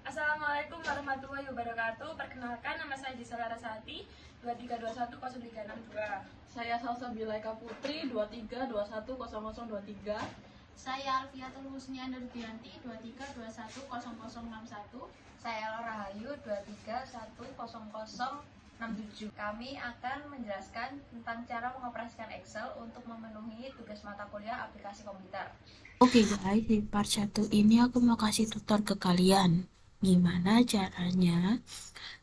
Assalamualaikum warahmatullahi wabarakatuh. Perkenalkan, nama saya Disa Larasati, 23210362. Saya Salsabila Putri 23210023. Saya Alfiatul Husnia Nurbianti 23210061. Saya Laura Hayu 23210067. Kami akan menjelaskan tentang cara mengoperasikan Excel untuk memenuhi tugas mata kuliah aplikasi komputer. Oke guys, di part 1 ini aku mau kasih tutor ke kalian gimana caranya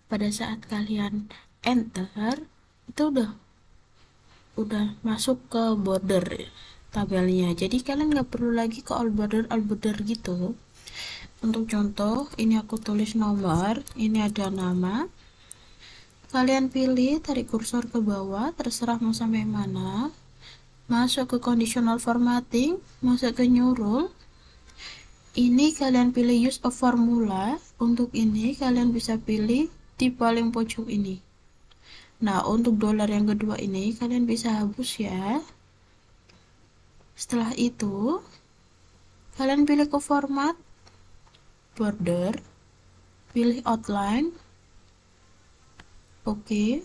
pada saat kalian enter itu udah masuk ke border tabelnya, jadi kalian nggak perlu lagi ke all border gitu. Untuk contoh, ini aku tulis nomor, ini ada nama, kalian pilih, tarik kursor ke bawah, terserah mau sampai mana, masuk ke conditional formatting, masuk ke new rule. Ini kalian pilih use of formula. Untuk ini kalian bisa pilih di paling pojok ini. Nah, untuk dolar yang kedua ini kalian bisa hapus ya. Setelah itu kalian pilih ke format, border, pilih outline, oke,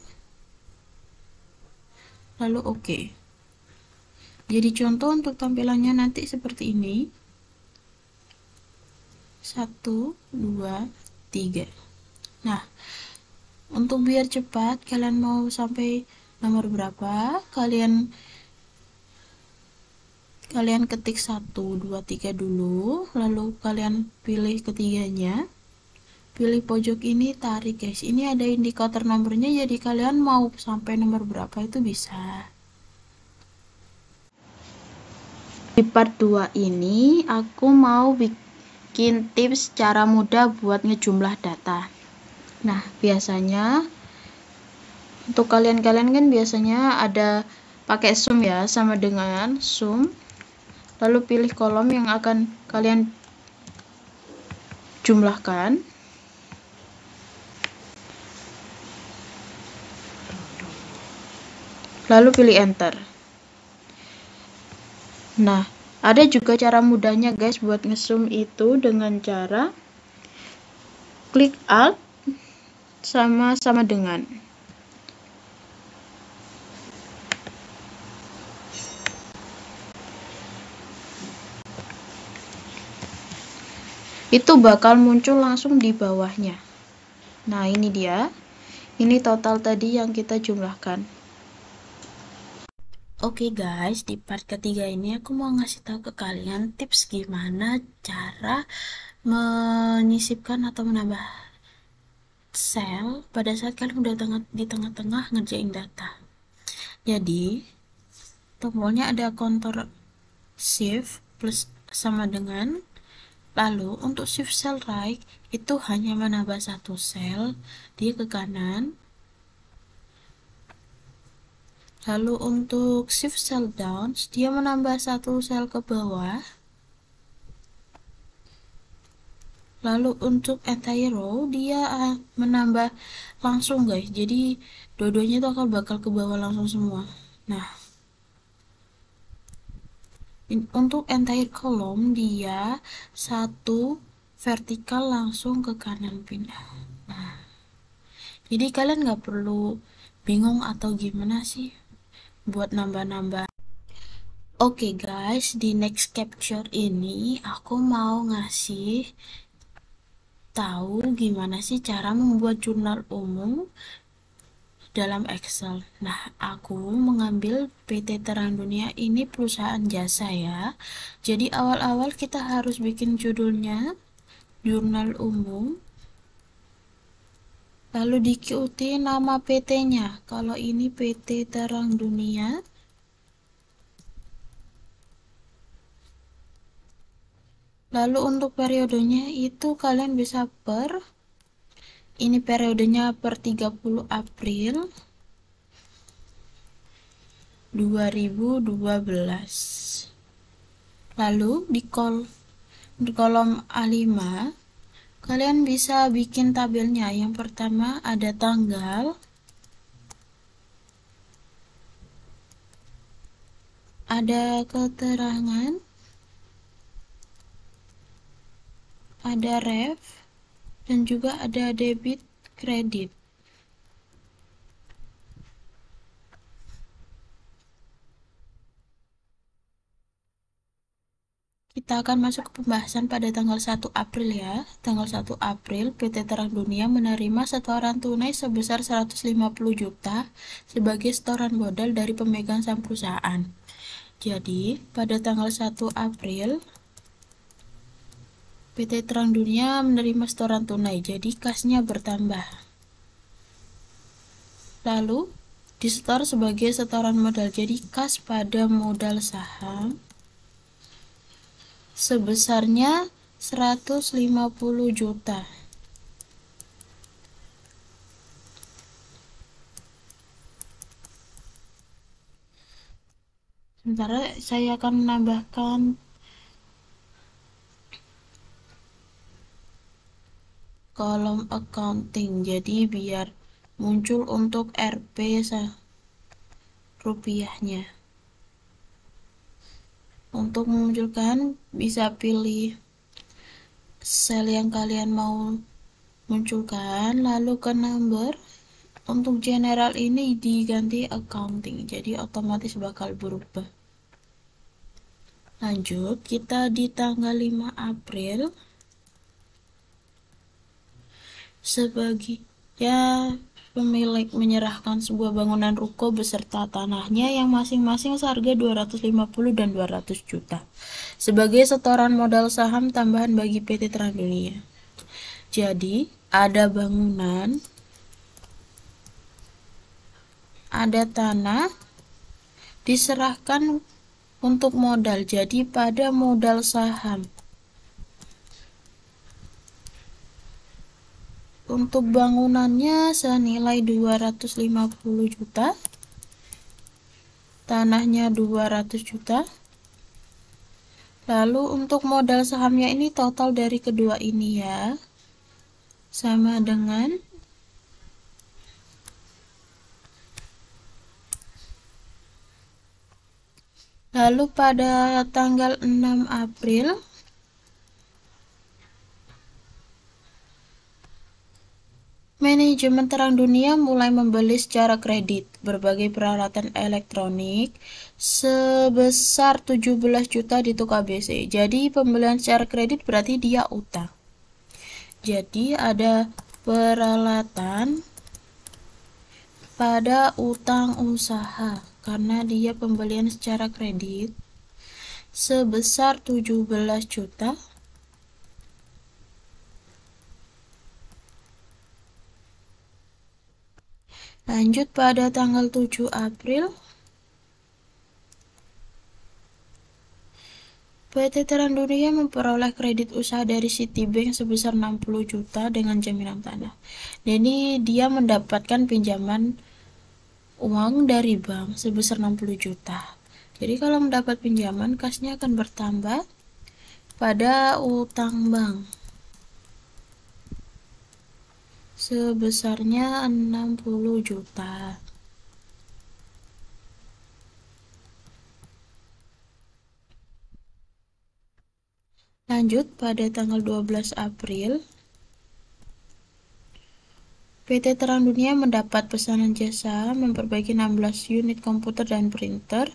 lalu oke. Jadi contoh untuk tampilannya nanti seperti ini. 1, 2, 3. Nah, untuk biar cepat, kalian mau sampai nomor berapa, kalian ketik 1, 2, 3 dulu, lalu kalian pilih ketiganya, pilih pojok ini, tarik guys. Ini ada indikator nomornya, jadi kalian mau sampai nomor berapa itu bisa. Di part 2 ini aku mau bikin tips cara mudah buat ngejumlah data. Nah, biasanya untuk kalian kan biasanya ada pakai sum ya, sama dengan sum, lalu pilih kolom yang akan kalian jumlahkan, lalu pilih enter. Nah, ada juga cara mudahnya guys buat ngesum itu dengan cara klik alt sama dengan. Itu bakal muncul langsung di bawahnya. Nah, ini dia. Ini total tadi yang kita jumlahkan. Oke guys, di part ketiga ini aku mau ngasih tahu ke kalian tips gimana cara menyisipkan atau menambah sel pada saat kalian udah di tengah-tengah ngerjain data. Jadi, tombolnya ada Ctrl Shift plus sama dengan, lalu untuk Shift cell right itu hanya menambah satu sel, dia ke kanan. Lalu untuk Shift cell down, dia menambah satu sel ke bawah. Lalu untuk entire row, dia menambah langsung guys. Jadi dua-duanya itu akan bakal ke bawah langsung semua. Nah, untuk entire column, dia satu vertikal langsung ke kanan pindah. Nah, jadi kalian nggak perlu bingung atau gimana sih buat nambah-nambah. Oke guys, di next capture ini aku mau ngasih tahu gimana sih cara membuat jurnal umum dalam Excel. Nah, aku mengambil PT Terang Dunia, ini perusahaan jasa ya. Jadi awal-awal kita harus bikin judulnya jurnal umum, lalu diikuti nama PT-nya. Kalau ini PT Terang Dunia. Lalu untuk periodenya itu kalian bisa ini periodenya per 30 April 2012. Lalu di kolom A5 kalian bisa bikin tabelnya. Yang pertama ada tanggal, ada keterangan, ada ref, dan juga ada debit kredit. Kita akan masuk ke pembahasan pada tanggal 1 April ya. Tanggal 1 April, PT Terang Dunia menerima setoran tunai sebesar 150 juta sebagai setoran modal dari pemegang saham perusahaan. Jadi, pada tanggal 1 April, PT Terang Dunia menerima setoran tunai, jadi kasnya bertambah. Lalu, disetor sebagai setoran modal, jadi kas pada modal saham sebesarnya 150 juta. Sementara saya akan menambahkan kolom accounting, jadi biar muncul untuk Rp rupiahnya. Untuk memunculkan, bisa pilih sel yang kalian mau munculkan, lalu ke number. Untuk general ini diganti accounting, jadi otomatis bakal berubah. Lanjut, kita di tanggal 5 April sebagai pemilik menyerahkan sebuah bangunan ruko beserta tanahnya yang masing-masing seharga 250 dan 200 juta sebagai setoran modal saham tambahan bagi PT Terang Dunia. Jadi, ada bangunan, ada tanah, diserahkan untuk modal, jadi pada modal saham. Untuk bangunannya senilai 250 juta, tanahnya 200 juta. Lalu untuk modal sahamnya ini total dari kedua ini ya, sama dengan lalu pada tanggal 6 April manajemen Terang Dunia mulai membeli secara kredit berbagai peralatan elektronik sebesar 17 juta di toko ABC. Jadi pembelian secara kredit berarti dia utang. Jadi ada peralatan pada utang usaha karena dia pembelian secara kredit sebesar 17 juta. Lanjut pada tanggal 7 April, PT Terang Dunia memperoleh kredit usaha dari Citibank sebesar 60 juta dengan jaminan tanah. Jadi dia mendapatkan pinjaman uang dari bank sebesar 60 juta. Jadi kalau mendapat pinjaman, kasnya akan bertambah pada utang bank sebesarnya 60 juta. Lanjut pada tanggal 12 April, PT Terang Dunia mendapat pesanan jasa memperbaiki 16 unit komputer dan printer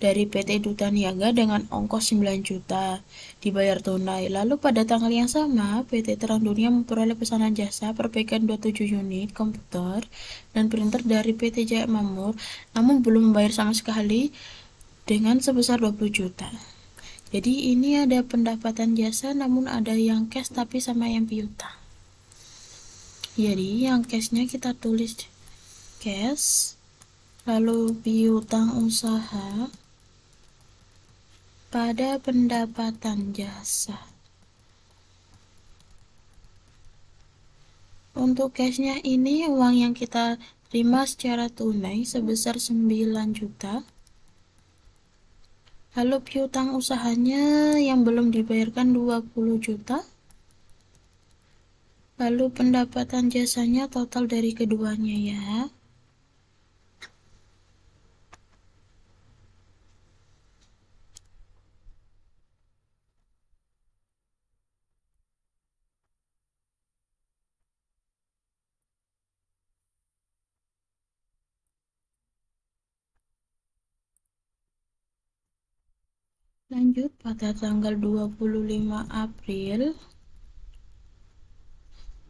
dari PT Duta Niaga dengan ongkos 9 juta dibayar tunai. Lalu pada tanggal yang sama, PT Terang Dunia memperoleh pesanan jasa perbaikan 27 unit komputer dan printer dari PT Jaya Makmur, namun belum membayar sama sekali dengan sebesar 20 juta. Jadi ini ada pendapatan jasa namun ada yang cash tapi sama yang piutang. Jadi yang cashnya kita tulis cash, lalu piutang usaha pada pendapatan jasa. Untuk cashnya ini uang yang kita terima secara tunai sebesar 9 juta. Lalu piutang usahanya yang belum dibayarkan 20 juta. Lalu pendapatan jasanya total dari keduanya ya. Lanjut, pada tanggal 25 April,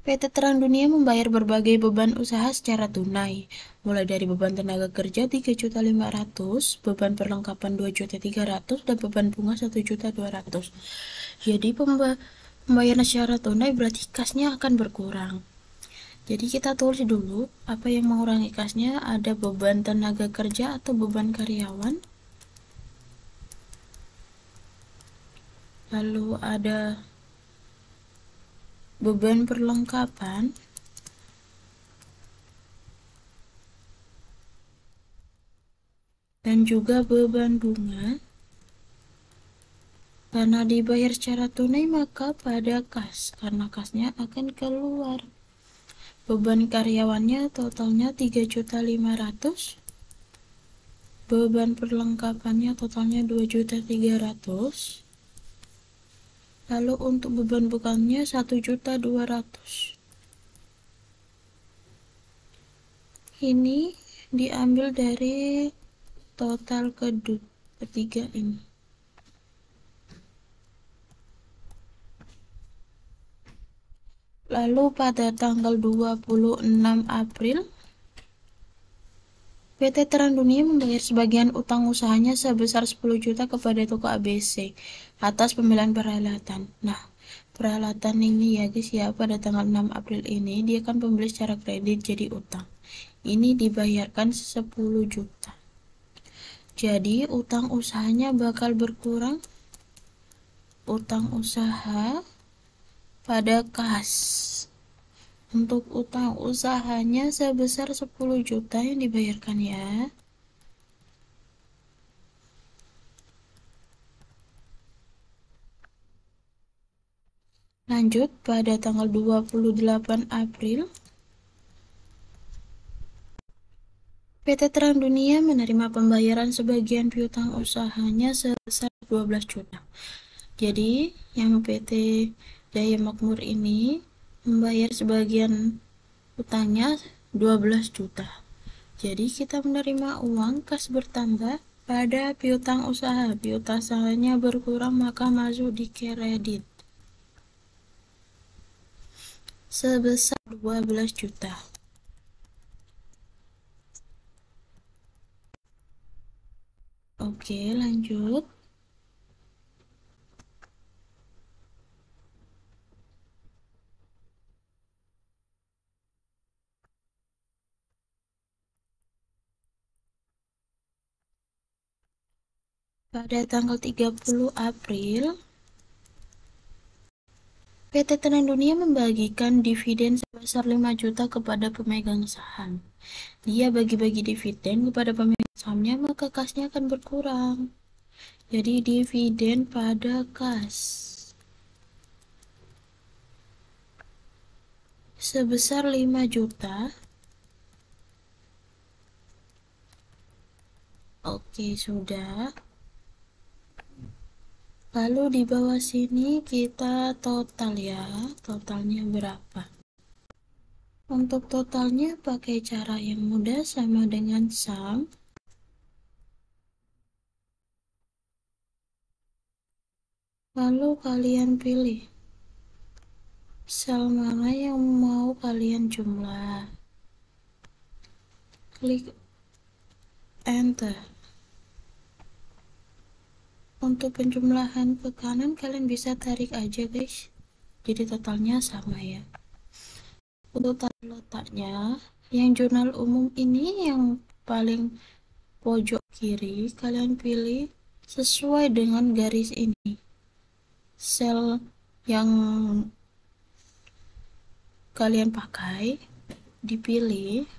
PT Terang Dunia membayar berbagai beban usaha secara tunai, mulai dari beban tenaga kerja 3.500.000, beban perlengkapan 2.300.000, dan beban bunga 1.200.000. Jadi pembayaran secara tunai berarti kasnya akan berkurang. Jadi kita tulis dulu apa yang mengurangi kasnya, ada beban tenaga kerja atau beban karyawan, lalu ada beban perlengkapan, dan juga beban bunga. Karena dibayar secara tunai maka pada kas, karena kasnya akan keluar. Beban karyawannya totalnya 3.500.000, beban perlengkapannya totalnya 2.300.000, lalu untuk beban bukannya 1.200.000. Ini diambil dari total ketiga ini. Lalu pada tanggal 26 April, PT Terang Dunia membayar sebagian utang usahanya sebesar 10 juta kepada toko ABC atas pembelian peralatan. Nah, peralatan ini ya guys ya, pada tanggal 6 April ini dia kan pembeli secara kredit jadi utang. Ini dibayarkan 10 juta. Jadi utang usahanya bakal berkurang. Utang usaha pada kas. Untuk utang usahanya sebesar 10 juta yang dibayarkan ya. Lanjut, pada tanggal 28 April, PT Terang Dunia menerima pembayaran sebagian piutang usahanya sebesar 12 juta. Jadi, yang PT Daya Makmur ini membayar sebagian utangnya 12 juta. Jadi, kita menerima uang kas bertambah pada piutang usaha. Piutang usahanya berkurang maka masuk di kredit sebesar 12 juta. Oke, lanjut. Pada tanggal 30 April, PT Terang Dunia membagikan dividen sebesar 5 juta kepada pemegang saham. Dia bagi-bagi dividen kepada pemegang sahamnya, maka kasnya akan berkurang. Jadi dividen pada kas sebesar 5 juta. Oke, sudah. Lalu di bawah sini kita total ya, totalnya berapa. Untuk totalnya pakai cara yang mudah sama dengan sum. Lalu kalian pilih sel mana yang mau kalian jumlah. Klik enter. Untuk penjumlahan ke kanan kalian bisa tarik aja guys, jadi totalnya sama ya. Untuk tata letaknya, yang jurnal umum ini yang paling pojok kiri kalian pilih sesuai dengan garis ini. Sel yang kalian pakai dipilih,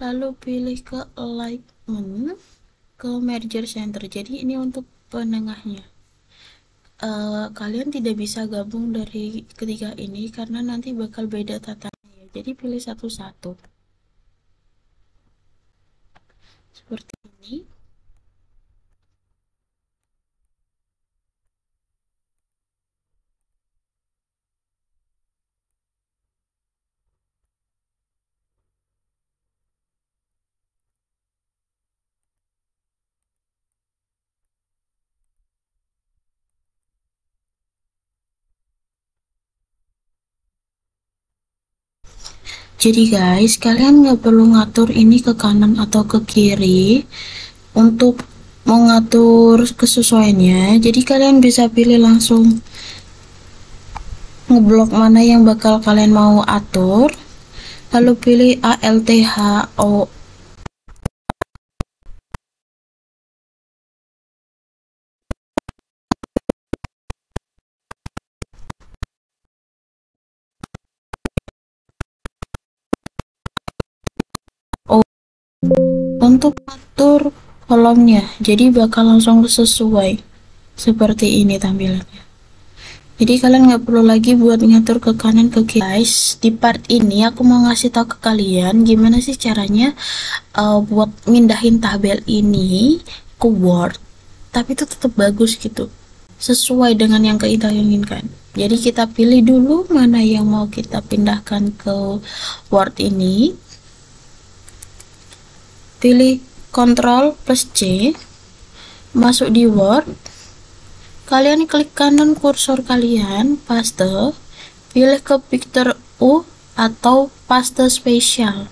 lalu pilih ke alignment, ke merger center. Jadi ini untuk penengahnya. Kalian tidak bisa gabung dari ketiga ini karena nanti bakal beda tatanya ya. Jadi pilih satu-satu seperti ini. Jadi guys, kalian nggak perlu ngatur ini ke kanan atau ke kiri untuk mengatur kesesuaiannya. Jadi kalian bisa pilih langsung ngeblok mana yang bakal kalian mau atur, lalu pilih ALTHO. Untuk atur kolomnya, jadi bakal langsung sesuai seperti ini tampilannya. Jadi kalian nggak perlu lagi buat ngatur ke kanan ke kiri. Guys, di part ini aku mau ngasih tahu ke kalian gimana sih caranya buat mindahin tabel ini ke Word, tapi itu tetap bagus gitu, sesuai dengan yang kita inginkan. Jadi kita pilih dulu mana yang mau kita pindahkan ke Word ini. Pilih Ctrl plus C, masuk di Word, kalian klik kanan kursor kalian, paste, pilih ke Picture U atau paste spesial.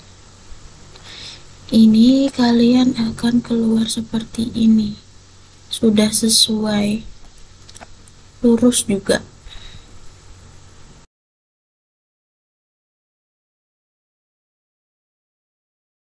Ini kalian akan keluar seperti ini, sudah sesuai, lurus juga.